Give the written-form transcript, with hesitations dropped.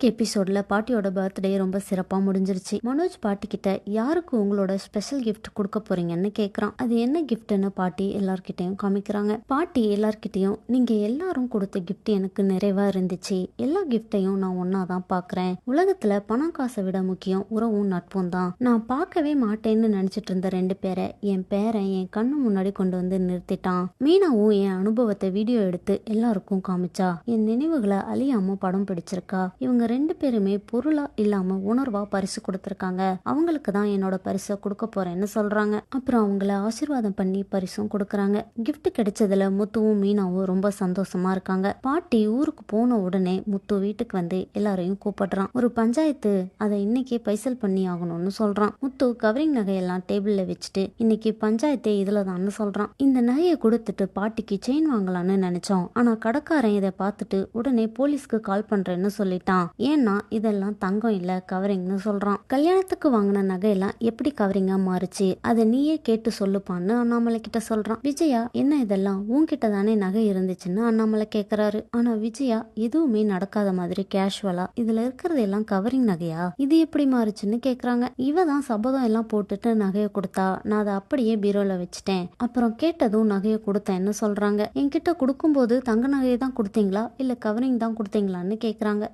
இன்னைக்கு எபிசோட்ல பாட்டியோட பர்த்டே ரொம்ப சிறப்பா முடிஞ்சிருச்சு. மனோஜ் பாட்டி கிட்ட யாருக்கு உங்களோட ஸ்பெஷல் கிஃப்ட் கொடுக்க போறீங்கன்னு கேக்குறான். அது என்ன கிஃப்ட்னு பாட்டி எல்லார்கிட்டையும் காமிக்கிறாங்க. பாட்டி எல்லார்கிட்டையும் நீங்க எல்லாரும் கொடுத்த கிஃப்ட் எனக்கு நிறைவா இருந்துச்சு. எல்லா கிஃப்டையும் நான் ஒன்னாதான் பாக்குறேன். உலகத்துல பணம் காசை விட முக்கியம் உறவும் நட்பும் தான். நான் பார்க்கவே மாட்டேன்னு நினைச்சிட்டு இருந்த ரெண்டு பேரை என் பேரன் என் கண்ணு முன்னாடி கொண்டு வந்து நிறுத்திட்டான். மீனாவும் என் அனுபவத்தை வீடியோ எடுத்து எல்லாருக்கும் காமிச்சா. என் நினைவுகளை அழியாம படம் பிடிச்சிருக்கா. இவங்க ரெண்டு பேருமே பொருளா இல்லாம உணர்வா பரிசு கொடுத்திருக்காங்க. அவங்களுக்கு தான் என்னோட பரிசை கொடுக்க போறேன்னு சொல்றாங்க. அப்புறம் அவங்கள ஆசீர்வாதம் பண்ணி பரிசும் கொடுக்கறாங்க. கிஃப்ட் கிடைச்சதுல முத்துவும் மீனாவும் ரொம்ப சந்தோஷமா இருக்காங்க. பாட்டி ஊருக்கு போன உடனே முத்து வீட்டுக்கு வந்து எல்லாரையும் கூப்பிடுறான். ஒரு பஞ்சாயத்து அதை இன்னைக்கே பைசல் பண்ணி ஆகணும்னு சொல்றான். முத்து கவரிங் நகையெல்லாம் டேபிள்ல வச்சுட்டு இன்னைக்கு பஞ்சாயத்தே இதுலதான்னு சொல்றான். இந்த நகையை கொடுத்துட்டு பாட்டிக்கு செயின் வாங்கலாம்னு நினைச்சோம். ஆனா கடைக்காரன் இதை பார்த்துட்டு உடனே போலீஸ்க்கு கால் பண்றேன்னு சொல்லிட்டான். ஏன்னா இதெல்லாம் தங்கம் இல்ல கவரிங்னு சொல்றான். கல்யாணத்துக்கு வாங்கின நகையெல்லாம் எப்படி கவரிங்கா மாறுச்சு அதை நீயே கேட்டு சொல்லுப்பான்னு அண்ணாமலை கிட்ட சொல்றான். விஜயா என்ன இதெல்லாம் உன்கிட்ட தானே நகை இருந்துச்சுன்னு அண்ணாமலை கேக்குறாரு. ஆனா விஜயா எதுவுமே நடக்காத மாதிரி கேஷுவலா இதுல இருக்கிறது எல்லாம் கவரிங் நகையா இது எப்படி மாறுச்சுன்னு கேக்குறாங்க. இவ தான் சபதம் எல்லாம் போட்டுட்டு நகையை கொடுத்தா நான் அதை அப்படியே பீரோல வச்சுட்டேன். அப்புறம் கேட்டதும் நகையை கொடுத்தேன்னு சொல்றாங்க. என்கிட்ட கொடுக்கும்போது தங்க நகையை தான் கொடுத்தீங்களா இல்ல கவரிங் தான் கொடுத்தீங்களான்னு கேக்குறாங்க.